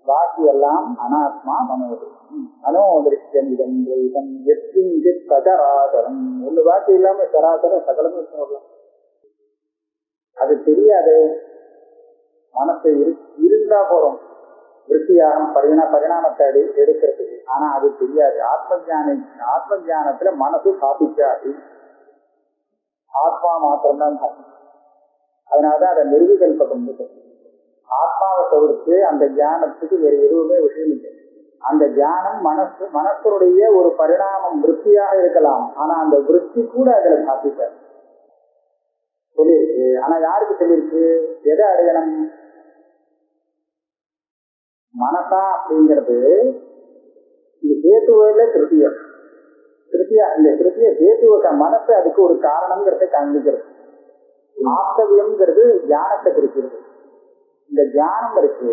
பாக்கி எல்லாம் அனாத்மா மனோதிருஷ்டம். மனோதிருஷ்டம் இதம் துவைதம் எத்திஞ்சித் சராசரம். ஒண்ணு பாக்கி இல்லாம சராசரம் சகலமும் சொல்லலாம். அது தெரியாது. மனசு இருந்தா போறோம் விருத்தியாகம் பரிணாமத்தை எடுக்கிறதுக்கு. ஆனா அது தெரியாது. ஆத்ம ஜானத்துல மனசு சாதிக்காது, ஆத்மா மாத்திரம்தான் சாதிக்கும். அதனாலதான் அதை நிர்விகல்பம். ஆத்மாவை தவிர்த்து அந்த ஞானத்துக்கு வேறு எதுவுமே விஷயம் இல்லை. அந்த ஞானம் மனசனுடைய ஒரு பரிணாமம் விருத்தியாக இருக்கலாம். ஆனா அந்த விருத்தி கூட அதுல சாதிக்காது சொல்லியிருக்கு. ஆனா யாருக்கு சொல்லியிருக்கு? எதை அடையணும்? மனசா அப்படிங்கிறது இது கேத்துவல திருப்தியா இல்லை, திருப்திய கேத்துவ மனசு அதுக்கு ஒரு காரணம்ங்கிறத காண்பிக்கிறது. ஆப்தவியம்ங்கிறது ஞானத்தை குறிக்கிறது. இந்த ஞானம் இருக்கு,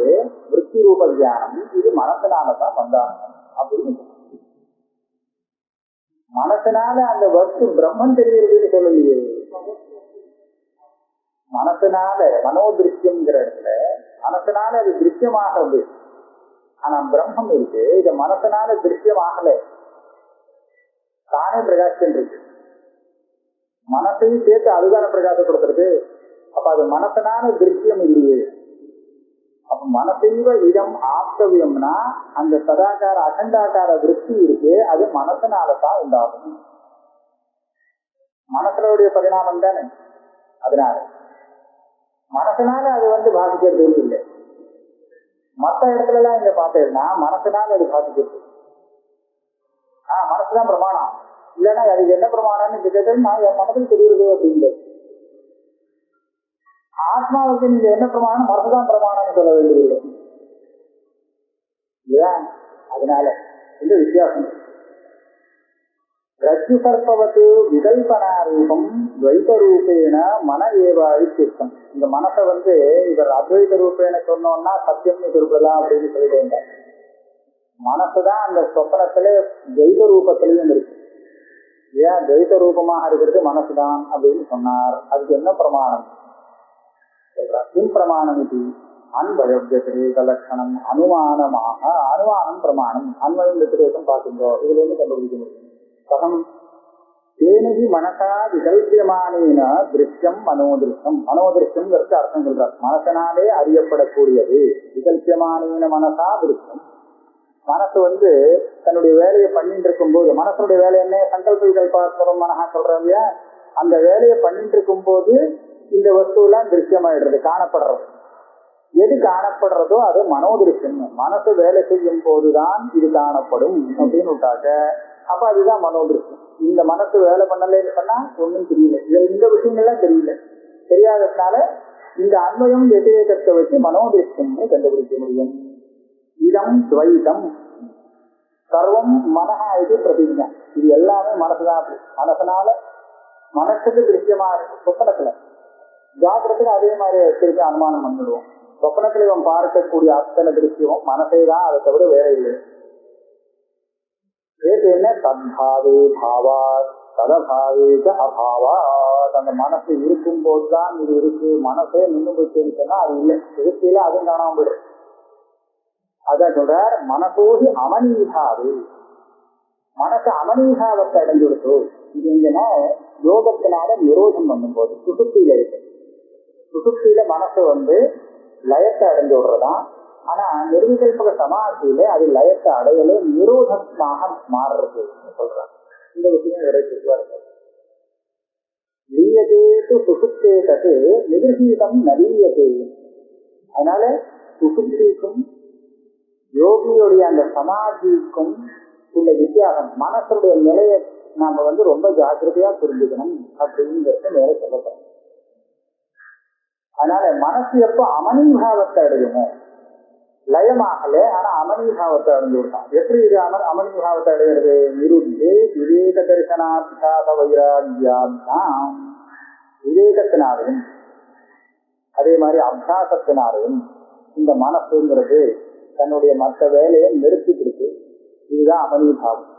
விருத்தி ரூப ஞானம், இது மனசனாலதான் வந்தாங்க அப்படின்னு. மனசனால அந்த வஸ்து பிரம்மன் தெரிகிறதுன்னு சொல்லலையே. மனசனால மனோதிருஷ்யம்ங்கிற இடத்துல மனசனால அது திருஷ்யமாகிறது. ஆனா பிரம்மம் இருக்கு, இது மனசனால திருஷ்யமாகல, தானே பிரகாசம் இருக்கு. மனசையும் சேர்த்து அதுதான பிரகாசப்படுத்துறது. அப்ப அது மனசனால திருஷ்யம் இல்லையே. அப்ப மனசைவ இடம் ஆப்தவியம்னா அந்த சதாகார அகண்டாகார விருத்தி இருக்கு, அது மனசனாலதான் உண்டாகும். மனசனுடைய பரிணாமம் தானே. அதனால மனசனால அது பாதிக்கிறது இல்லை. மற்ற இடத்துல எல்லாம் இங்க பார்த்தேன்னா மனசனால அது பாதிக்கிறது. மனசுதான் பிரமாணம். இல்லைன்னா அதுக்கு என்ன பிரமாணம்னு கேட்டேன்னா என் மனசுக்கு தெரியுது அப்படிங்கிறது. ஆத்மாவுக்கு நீங்க என்ன பிரமாணம்? மனசுதான் பிரமாணம்னு சொல்ல வேண்டியதில்லை இல்லையா? அதனால இந்த வித்தியாசம். ரஜ்ஜு சர்ப்பவத்து விகல்பனா ரூபம் துவைத ரூபேன மன ஏவாழி சித்தம். இந்த மனசை இவர் அத்வைத ரூபேன சொன்னோம்னா சத்தியம்னு சொல்றலாம் அப்படின்னு சொல்லிட்டு, மனசுதான் அந்த சொப்பனத்துல துவைத ரூபத்திலையும் இருக்கு. ஏன் துவைத ரூபமாக இருக்கிறது மனசுதான் அப்படின்னு சொன்னார்? அதுக்கு என்ன பிரமாணம் சொல்றார்? பிரமாணம் இது அன்பயோக்கியத்திரேக லட்சணம் அனுமானமாக. அனுமானம் பிரமாணம். அன்வயம் வித்திரேகம் பார்த்துங்கோ. இதுல இருந்து கண்டுபிடிக்க முடியும். கதம் தேனகி மனசா விகல்பியமானேன திருஷ்யம் மனோதிருஷ்யம். மனோதிருஷ்யம்ங்கிறது அர்த்தம் சொல்றார். மனசனாலே அறியப்படக்கூடியது. விகல்பியமானேன மனசா திருஷ்யம். மனசு தன்னுடைய வேலையை பண்ணிட்டு இருக்கும் போது, மனசனுடைய வேலை என்ன? சங்கல்ப விகல்பாத்மகம் மனசா சொல்றாங்க. அந்த வேலையை பண்ணிட்டு இருக்கும் போது இந்த வஸ்து எல்லாம் திருஷ்யமாயிடுறது, காணப்படுறது. எது காணப்படுறதோ அது மனோதிருஷ்யம். மனசு வேலை செய்யும் போதுதான் இது காணப்படும் அப்படின்னு விட்டாக்க அப்ப அதுதான் மனோதிருஷ்யம். இந்த மனசு வேலை பண்ணலன்னு சொன்னா ஒன்றும் தெரியல. இந்த விஷயங்கள்லாம் தெரியல. தெரியாததுனால இந்த அன்வயம் வெதிரேகத்தை வச்சு மனோதிருஷ்யம்னு கண்டுபிடிக்க முடியும். இதம் துவைதம் சர்வம் மனஹா இது பிரதிஜா. இது எல்லாமே மனசுதான். அப்படி மனசனால மனசுக்கு திருஷ்யமா இருக்கு. சொப்பனத்துல ஜாக்கிரத்துக்கு அதே மாதிரி திருப்பி அனுமானம் பண்ணிடுவோம். சொப்பனத்துல இவன் பார்க்கக்கூடிய அத்தனை திருஷ்யமும் மனசே தான், அதை தவிர வேற இல்லை. என்ன? தத்பாவே பாவா ததபாவே அபாவா. அந்த மனசு இருக்கும் போதுதான் இது இருக்கு. மனசே நின்று போச்சுன்னு சொன்னா அது இல்லை. திருப்தியில அதுவும் காணாம போயிடும். அதான் சொல்றார், மனசோகி அமனீகாவு. மனசு அமனீகாவத்தை அடைஞ்சுடுத்து. இது எங்கன்னா யோகத்தினால நிரோதம் பண்ணும் போது சுசுப்தியில இருக்கு. சுசுப்தியில மனசு லயத்தை அடைஞ்சு விடுறதான். ஆனா நிர்விகல்பக சமாதியில அது லயத்தை அடையல, நிரோதமாக மாறுறது சொல்றாங்க. இந்த விஷயம் இருக்கு. லீயதேது சுசுப்தேதது நிர்ஹீதம் நலீயதே. அதனால சுசுப்திக்கும் யோகியுடைய அந்த சமாதிக்கும் உள்ள வித்தியாசம். மனசுடைய நிலையை நாம ரொம்ப ஜாக்கிரதையா புரிஞ்சுக்கணும் அப்படிங்கிறது மேல சொல்லப்படும். அதனால மனசு எப்போ அமனீபாவத்தை அடையுமோ, லயமாகல ஆனா அமனீபாவத்தை அடைஞ்சு விட்டான். எப்படி இது அமனீபாவத்தை அடைகிறது? நிருத்தே விவேக தரிசனாபியாச வைராகியாம். விவேகத்தினாலையும் அதே மாதிரி அபியாசத்தினாலையும் இந்த மனசுங்கிறது தன்னுடைய மற்ற வேலையை நிறுத்திக்கிட்டு, இதுதான் அமனீபாவம்.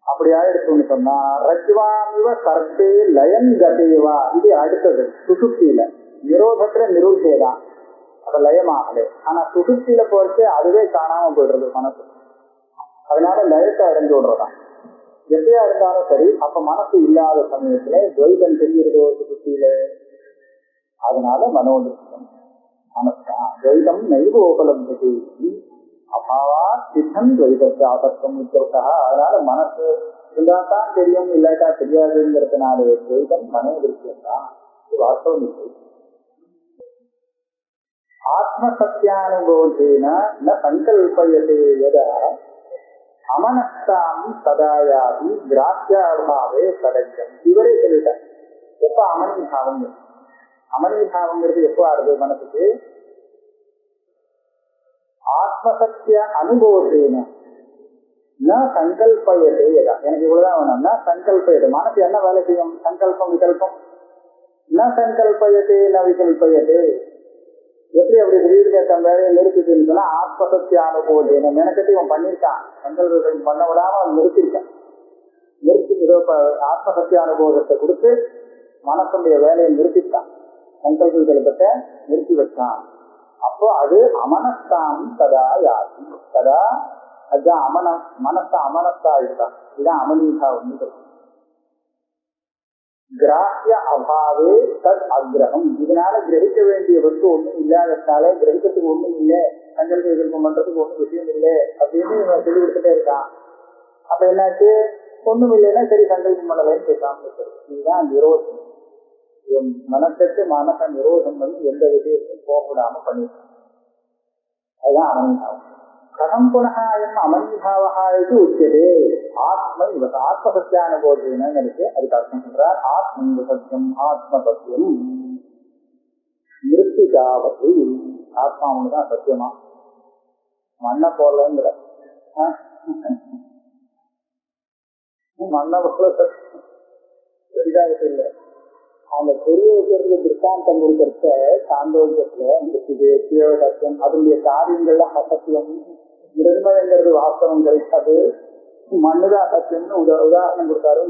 அப்படி ஆயிடுச்சுன்னு சொன்னா ரஜ்வாமிவ சர்ப்பே லயன் கதேவா. இது அடுத்தது சுசுப்தியில. நிரோதத்துல நிரூபேதான், அது லயமாகலே. ஆனா சுசுப்தியில போச்சு அதுவே காணாம போயிடுறது மனசு. அதனால லயத்தை அடைஞ்சு விடுறதான். எப்படியா இருந்தாலும் சரி, அப்ப மனசு இல்லாத சமயத்துல துவைதம் தெரிகிறதோ சுசுப்தியில, அதனால மனோதிருஷ்டம் மனசுதான். துவைதம் நைவ உபலப்தி அபாவா சித்தம் துவைதத்தை ஆபத்தம் இருக்கிறதா. அதனால மனசு இருந்தாதான் தெரியும், இல்லாட்டா தெரியாதுங்கிறதுனாலே துவைதம் மனோதிருஷ்டம் தான். வாஸ்தவம் இல்லை. ஆத்மசத்தியானுபோதேன ந சங்கல்பயதே யதா அமனஸ்தாம் சதாயாதி கிராஹ்யாபாவே சதஞ்சம். இவரே சொல்லிட்டார். எப்ப அமனிபாவம், அமனிபாவங்கிறது எப்போ ஆறுது மனசுக்கு? ஆத்மசத்திய அனுபவத்தேன ந சங்கல்பயதே யதா. எனக்கு இவ்வளவுதான் வேணும். ந சங்கல்பயது. மனசு என்ன வேலை செய்யும்? சங்கல்பம் விகல்பம். ந சங்கல்பயதே ந விகல்பயதே. எப்படி அப்படி திடீர்னு தன் வேலையை நிறுத்திட்டுன்னு சொன்னா ஆத்மசத்திய அனுபவம் மெனக்கட்டி இவன் பண்ணியிருக்கான். சங்கல்பம் பண்ண விடாம அவன் நிறுத்திருக்கான். நிறுத்தி ஆத்மசத்திய அனுபவத்தை கொடுத்து மனசுடைய வேலையை நிறுத்திட்டான். சங்கல்ப விகல்பத்தை நிறுத்தி வச்சான். அப்போ அது அமனஸ்தாம் சதா யாதி. சதா அதுதான் மனசா அமனஸ்தா இருக்கான். இதுதான் அமனீகா ஒன்று. கிராஹ்ய அபாவே தத் அக்ரகம். இதனால கிரகிக்க வேண்டிய வஸ்து ஒண்ணும் இல்லாததுனால கிரகிக்கிறதுக்கு ஒண்ணும் இல்லை, சங்கல்ப விகல்பம் பண்றதுக்கு ஒண்ணும் விஷயம் இல்லை அப்படின்னு இவன் சொல்லி கொடுத்துட்டே இருக்கான். அப்ப என்னாச்சு? ஒண்ணும் இல்லைன்னா சரி சங்கல்பம் பண்ணலைன்னு பேசாம இருக்கிறது. இதுதான் நிரோதம். மனசுக்கு மனசை நிரோதம் பண்ணி எந்த விஷயத்தையும் போகக்கூடாம பண்ணிருக்கான். அதுதான் அமனிபாவம். கதம் புனः அயம் அமனிபாவः இது உச்சதே ஆத்ம இவ ஆத்மசத்தியானுபோதேன இருக்கு. அதுக்கு அர்த்தம் சொல்றார். ஆத்ம சத்தியம் ஆத்ம சத்தியம் மிருத்திகாவது. ஆத்மா ஒண்ணுதான் சத்தியமா, மண்ணை போலங்கிற மண்ணை போல சத்தியம் பெரிதாக இல்லை. அந்த பெரிய வைக்கிறதுக்கு திருஷ்டாந்தம் கொடுக்கறத சாந்தோக்கியத்துல மிருத்திகேசிய சத்தியம், அதனுடைய காரியங்கள்லாம் அசத்தியம், நிர்மயங்கிறது வாஸ்தவம் கிடைக்காது, மண்ணுதான் சத்தியம்னு உதாரணம் கொடுத்தாரு.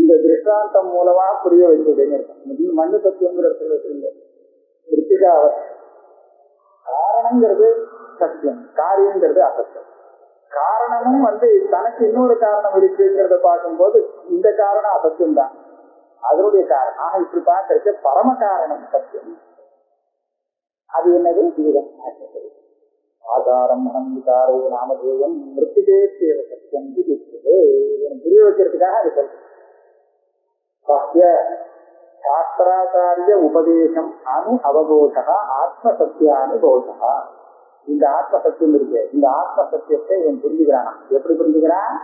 இந்த திருஷ்டாந்தம் மூலமா புரிய வைக்கிறதுன்னு இருக்கும். மண்ணு சத்தியம்ங்கிறது மிருத்திகா காரணங்கிறது சத்தியம், காரியங்கிறது அசத்தியம். காரணமும் தனக்கு இன்னொரு காரணம் இருக்குங்கிறத பார்க்கும்போது இந்த காரணம் அசத்தியம் தான், அதனுடைய காரணம். ஆனா இப்படி பார்க்கறதுக்கு பரம காரணம் சத்தியம். அது என்னது? இதுதான் ஆதாரம் அனந்திகாரோ நாமதேயம் மிருத்திகே சேவ சத்தியம். இது புரிய வைக்கிறதுக்காக அது சொல்றேன். சாஸ்திராச்சாரிய உபதேசம் அனு அவபோதா ஆத்ம சத்தியானுபோதா. இந்த ஆத்ம சத்தியம் இருக்கு, இந்த ஆத்ம சத்தியத்தை இவன் புரிஞ்சுக்கிறானா? எப்படி புரிஞ்சுக்கிறான்?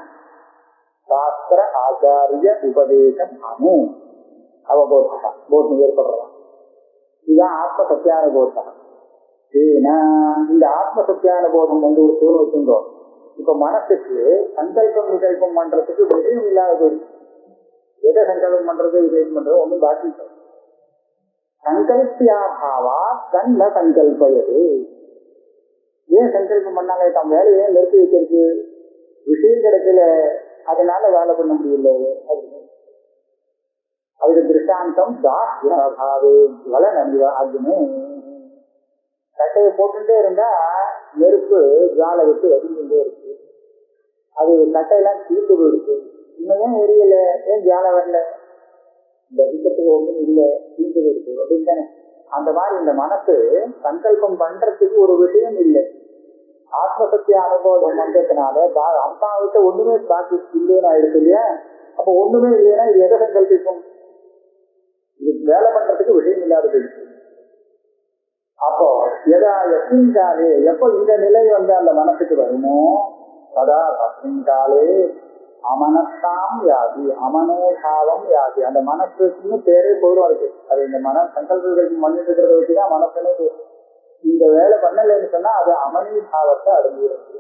சாஸ்திர ஆச்சாரிய உபதேசம் அனு அவபோதா, போதம் ஏற்படுறதான். இதுதான் ஆத்ம சத்தியானுபோதம். ஏன்னா இந்த ஆத்ம சத்தியானுபோதம் ஒரு சூழல் வச்சுருந்தோம். இப்ப மனசுக்கு சங்கல்பம் விகல்பம் பண்றதுக்கு விஷயம் இல்லாத போயிடுச்சு. எதை சங்கல்பம் பண்றது விகல்பம் பண்றது ஒன்றும் பாக்கி இல்லை. சங்கல்பியாபாவா தன்ன சங்கல்பயது. ஏன் சங்கல்பம் பண்ணாலே தம் வேலையை நிறுத்தி வைக்கிறது? விஷயம் கிடைக்கல, அதனால வேலை பண்ண முடியல. அதுக்கு திருஷ்டாந்தம் தாஸ்யாபாவே வல நம்பிவா. அதுன்னு கட்டையை போட்டுட்டே இருந்தா நெருப்பு ஜாலை விட்டு எரிஞ்சுட்டே இருக்கு. அது கட்டையெல்லாம் தீர்ந்து போயிடுச்சு. இன்னும் எரியல, ஏன் ஜாலை வரல? இந்த விக்கத்துக்கு ஒன்றும் இல்லை, தீர்ந்து போயிடுச்சு அப்படின்னு தானே. அந்த மாதிரி இந்த மனசு சங்கல்பம் பண்றதுக்கு ஒரு விஷயம் இல்லை. ஆத்மசத்திய அனுபவம் பண்றதுனால அம்மாவுக்கு ஒண்ணுமே பாக்கி இல்லைன்னு ஆயிடுச்சு இல்லையா? அப்ப ஒண்ணுமே இல்லைன்னா இது எதை சங்கல்பிக்கும்? இது வேலை பண்றதுக்கு விஷயம் இல்லாத போயிடுச்சு. அப்போ எதாலே எப்போ இந்த நிலை அந்த மனசுக்கு வருமோ சதா தஸ்மின்காலே அமனஸ்தாம் யாதி அமனோபாவம் யாதி. அந்த மனசுன்னு பேரே போயிடும் இருக்கு. அது இந்த மன சங்கல்பங்களுக்கு பண்ணிட்டு இருக்கிறத வச்சுதான் மனசுன்னு. இந்த வேலை பண்ணலன்னு சொன்னா அது அமனிபாவத்தை அடங்கியிருக்கு.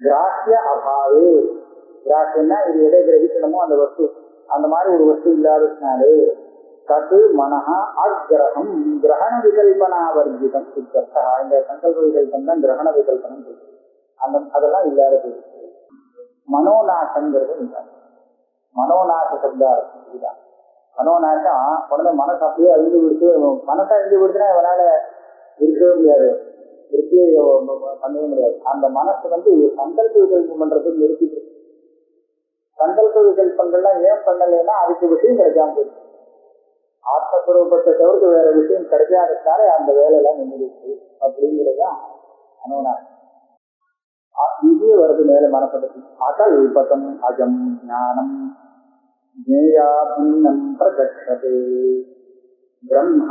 கிராஹ்ய அபாவே. கிராஹ்யன்னா இது எதை கிரகிக்கணுமோ அந்த வஸ்து, அந்த மாதிரி ஒரு வஸ்து இல்லாததுனாலே தத்து மனஹா அக்ரகம் கிரகண விகல்பனா வர்ஜிதம். இந்த சங்கல்ப விகல்பம் தான் கிரகண விகல்பனம். அதெல்லாம் இல்லாத போயிடுச்சு. மனோநாசங்கிறது இல்லை. மனோநாச சப்தா இதுதான். மனோனாக்கா உடனே மனசு அப்படியே அழிந்து விடுத்து, மனசை அழிந்து விடுத்துனா இவனால இருக்கவே முடியாது, இருக்கவே பண்ணவே முடியாது. அந்த மனசு சங்கல்ப விகல்பம் பண்றதுக்கு நிறுத்திட்டு, சங்கல்ப விகல்பங்கள்லாம் ஏன் பண்ணலைன்னா அதுக்கு விஷயம் கிடைக்காம போயிடுச்சு. ஆத்மஸ்வரூபத்தை தவிர்த்து வேற விஷயம் கிடைக்காததால அந்த வேலையெல்லாம் நின்றுடுச்சு அப்படிங்கிறதுதான் மனோநாசம். இதே வருது மேல மனசை பற்றி. அகல்பதம் அஜம் ஞானம் ஜேயா பின்னம் பிரகட்சதே பிரம்ம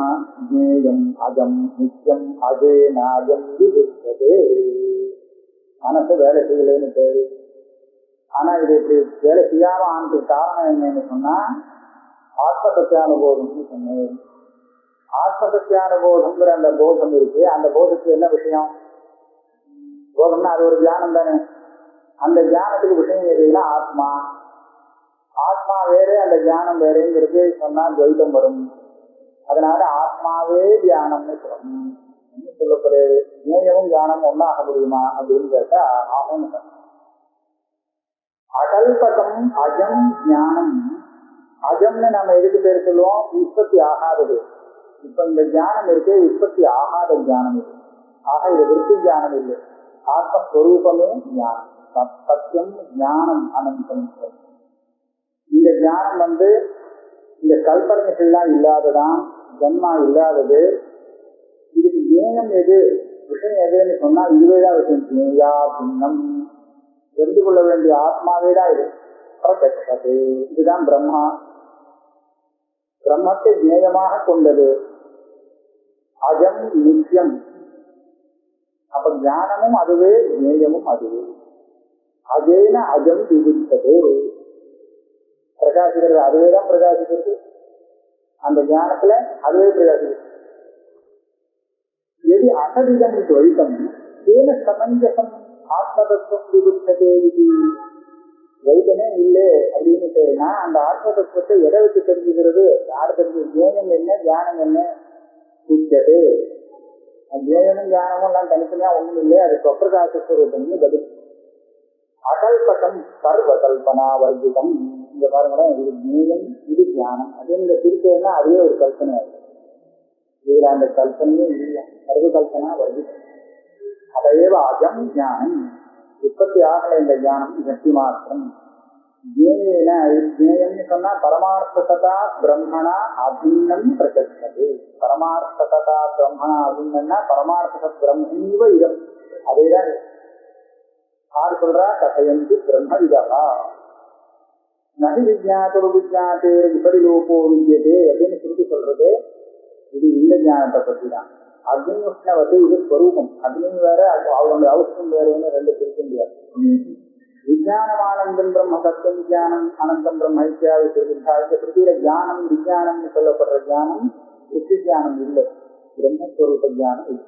ஜேயம் அஜம் நித்யம் அஜே நாஜம் விதிஷ்யதே. மனசு வேலை செய்யலன்னு பேரு. ஆனா இது இப்படி வேலை செய்யாம ஆனதுக்கு காரணம் என்னன்னு சொன்னா ஆத்மசத்தியானுபோதம்னு சொன்னேன். ஆத்மசத்தியானுபோதம்ங்கிற அந்த போதம் இருக்கு. அந்த போதத்துக்கு என்ன விஷயம்? போதம்னா அது ஒரு தியானம் தானே. அந்த தியானத்துக்கு விஷயம் எதுனா ஆத்மா. ஆத்மா வேறு அந்த தியானம் வேறேங்கிறது சொன்னா துவைத்தம் வரும். அதனால ஆத்மாவே தியானம்னு சொல்லணும். என்ன சொல்லப்படுறது? நேயமும் தியானமும் ஒன்னாக முடியுமா அப்படின்னு கேட்டா ஆகும். அகல்பதம் அஜம் ஞானம். அஜம்னு நம்ம எதுக்கு பேர் சொல்லுவோம்? உற்பத்தி ஆகாதது. இப்ப இந்த தியானம் இருக்கு, உற்பத்தி ஆகாத தியானம் இது. ஆக இது விருத்தி தியானம் இல்லை, ஆத்மஸ்வரூபமே ஞானம். சத்தியம் ஞானம் அனந்தம். இந்த தியானம் இந்த கல்பனைகள்லாம் இல்லாததான், ஜன்மா இல்லாதது. இதுக்கு ஏனம் எது, விஷயம் எதுன்னு சொன்னா இதுவேதான் விஷயம். ஜேயா பின்னம், தெரிந்து கொள்ள வேண்டிய ஆத்மாவேதான் இது. பிரகட்சதே, இதுதான் பிரம்மா. பிரம்மத்தை ஜேயமாக கொண்டது. அஜம் நித்தியம். அப்ப ஞானமும் அதுவே, ஜேயமும் அதுவே. அஜேன அஜம் விதித்தது. பிரகாசிக்கிறது அதுவேதான் பிரகாசிக்கிறது. அந்த ஞானத்துல அதுவே பிரகாசிக்கிறது. எது அசதிதம் துவைத்தம் ஏன சமஞ்சசம் ஆத்மதத்துவம் விதித்ததே. இது துவைத்தமே இல்லை அப்படின்னுட்டேன்னா அந்த ஆத்மதத்துவத்தை எதை வச்சு தெரிஞ்சுக்கிறது? யார் தெரிஞ்சு? ஜேயம் என்ன, தியானம் என்ன? புத்தது. ஜேயமும் தியானமும் எல்லாம் தனித்தனியா ஒண்ணும் இல்லை, அது சொப்பிரகாசஸ்வரூபம்னு பதில். அகல்பதம் சர்வ கல்பனா வர்ஜிதம். இங்க பாருங்க, இது ஜேயம், இது தியானம். அதே இந்த பிரிச்சதுன்னா அதே ஒரு கல்பனை ஆகும். இதுல அந்த கல்பனையே இல்லை, சர்வ கல்பனா வர்ஜிதம். அதையேவ அஜம் ஞானம். உற்பத்தி ஆகல இந்த ஞானம் கட்டி மாத்திரம். ஜேயம்னு சொன்னா பரமார்த்ததா பிரம்மணா அபின்னம் பிரகட்சதே. பரமார்த்ததா பிரம்மணா அபின்னா பரமார்த்த பிரம்மீவ இதம். அதேதான் யார் சொல்றா? கதையந்தி பிரம்ம விதா நகி விஜாத்தோ விஜாத்தே விபரிலோபோ விஜயதே அப்படின்னு சொல்லி சொல்றது. இது இந்த ஞானத்தை பற்றி தான். அக்னி உஷ்ணவத்து இது ஸ்வரூபம். அக்னி வேற, அவருடைய அவசியம் வேறுன்னு ரெண்டு பிரிக்க முடியாது. விஜயானம் ஆனந்தம் பிரம்ம, சத்தியம் விஜயானம் அனந்தம் பிரம்ம இத்தியாதி சொல்லியிருக்கா. இந்த கிருதியில ஜானம் விஜயானம்னு சொல்லப்படுற ஜானம் புத்தி ஜானம் இல்லை, பிரம்மஸ்வரூப ஜானம் இல்லை.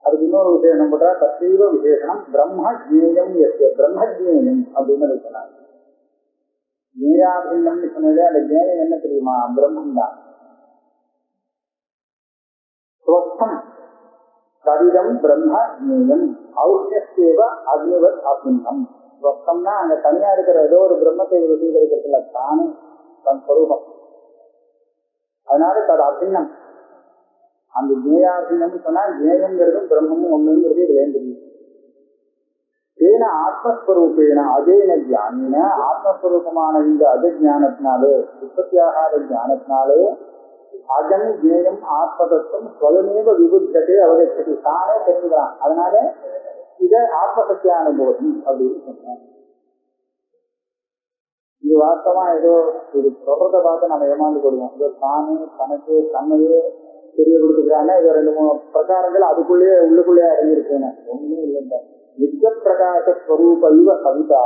அதுக்கு இன்னொரு விசேஷம் போட்டா தத்தீவ விசேஷனம் பிரம்ம ஜேயம் எஸ்ய. பிரம்ம ஜேயம் அப்படின்னு சொன்னாங்க. ஜேயாபின்னம்னு சொன்னது அந்த ஜேயம் என்ன தெரியுமா? பிரம்மம் தான். ஸ்வஸ்தம் கடிதம் பிரம்ம ஜேயம் ஔஷ்யஸ்தேவ அக்னிவத் அபின்னம். ஸ்வஸ்தம்னா அங்க தனியா இருக்கிற ஏதோ ஒரு பிரம்மத்தை வசீகரிக்கிறதுல தானே தன் ஸ்வரூபம். அதனால அது அபின்னம். அந்த ஜேயாபின்னு சொன்னா ஜேயங்கிறதும் பிரம்மமும் ஒண்ணுங்கிறது இது வேண்டும். ஏன்னா ஆத்மஸ்வரூபேன அதேன ஜானின, ஆத்மஸ்வரூபமான இந்த அஜானத்தினாலே, உற்பத்தியாகாத ஜானத்தினாலே அஜம் ஜேயம் ஆத்மதத்துவம் ஸ்வயமேவ விபுத்தத்தை அவகச்சதி, தானே தெரிஞ்சுக்கிறான். அதனால இதை ஆத்மசத்தியானுபோதம் அப்படின்னு சொன்னாங்க. இது வாஸ்தவமா ஏதோ இது சொல்றதை பார்த்து நம்ம ஏமாந்து கொள்வோம். ஏதோ தானே தனக்கு தன்னையே தெரிய கொடுத்துக்கிறாங்க. இது ரெண்டு மூணு பிரகாரங்கள் அதுக்குள்ளேயே உள்ளுக்குள்ளேயே அடங்கியிருக்கேன்னு ஒண்ணும் இல்லைங்க. நித்திய பிரகாச ஸ்வரூப இவ கவிதா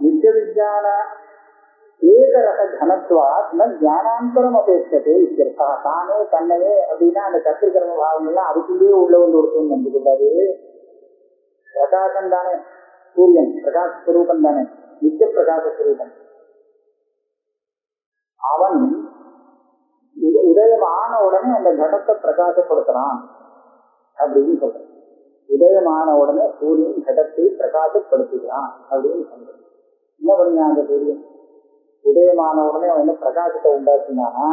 நித்திய விஜயான ஏகரக கனத்வா ஞானாந்தரம் அபேட்சத்தை இத்தியர்த்தா. தானே தன்னையே அப்படின்னா அந்த கத்திரிக்கிரம பாவங்கள்லாம் அதுக்குள்ளேயே உள்ள வந்து ஒருத்தன் நம்பிக்கிட்டாரு. பிரகாசம் தானே, சூரியன் பிரகாச ஸ்வரூபம் தானே, நித்திய பிரகாச ஸ்வரூபம். அவன் உதயமான உடனே அந்த கடத்தை பிரகாசப்படுத்துறான் அப்படின்னு சொல்றான். உதயமான உடனே சூரியன் கடத்தை பிரகாசப்படுத்துகிறான் அப்படின்னு சொல்றான். என்ன பண்ணியா அந்த சூரியன்? உதயமான உடனே அவன் என்ன பிரகாசத்தை உண்டாக்குனானா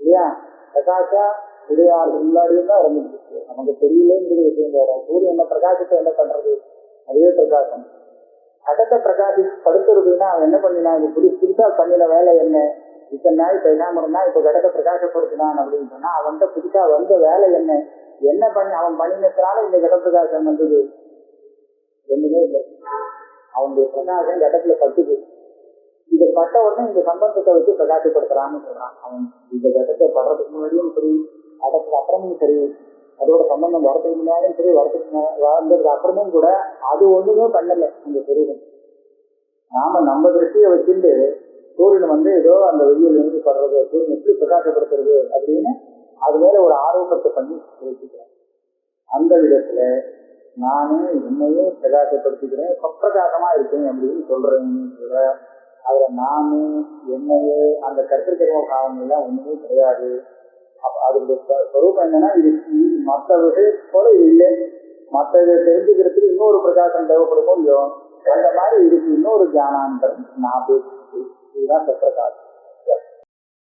இல்லையா? பிரகாசம் உதயாருக்கு முன்னாடியே தான் இறங்கிட்டு நமக்கு தெரியலேங்கிற விஷயம் வேற. சூரியன் என்ன பிரகாசத்தை என்ன பண்றது? அதே பிரகாசம் கடத்தை பிரகாசப்படுத்துறதுன்னா அவன் என்ன பண்ணினா? இது புதுசா பண்ணின வேலை என்ன? இத்தனை நாள் பேசாம இருந்தா இப்ப கடத்தை பிரகாசப்படுத்தினான் அப்படின்னு சொன்னா அவன்கிட்ட புதுசா வந்த வேலை என்ன? என்ன பண்ணி அவன் பண்ணினதுனால இந்த கட பிரகாசம் வந்தது? ஒண்ணுமே இல்லை. அவனுடைய பிரகாசம் கடத்துல பட்டுது. இதை பட்ட உடனே இந்த சம்பந்தத்தை வச்சு பிரகாசப்படுத்துறான்னு சொல்றான். அவன் இந்த கடத்தை படுறதுக்கு முன்னாடியும் சரி, கடத்துக்கு அப்புறமும் சரி, அதோட சம்பந்தம் வரத்துக்கு முன்னாடியும் சரி, வரத்துக்கு வந்ததுக்கு அப்புறமும் கூட அது ஒண்ணுமே பண்ணல இந்த சரீரம். நாம நம்ம திருஷ்டியை வச்சுட்டு சூரியன் ஏதோ அந்த வெயில் இருந்து படுறது, சூரியன் எப்படி பிரகாசப்படுத்துறது அப்படின்னு அது மேல ஒரு ஆரோப்பத்தை பண்ணி வச்சுக்கிறேன். அந்த விதத்துல நானே என்னையே பிரகாசப்படுத்திக்கிறேன், பிரகாசமா இருக்கேன் அப்படின்னு சொல்றேன்னு கூட அதுல நானு என்னையே அந்த கருத்திருக்கிற பாவம் எல்லாம் ஒண்ணுமே கிடையாது. அதனுடைய ஸ்வரூபம் என்னன்னா இது மற்ற விஷயம் போல இது இல்லை. மற்ற இதை தெரிஞ்சுக்கிறதுக்கு இன்னொரு பிரகாசம் தேவைப்படுமோ இல்லையோ, அந்த மாதிரி இதுக்கு இன்னொரு ஞானாந்தரம் நான் பேசுறது. இதுதான் சப்பிரகாசம்.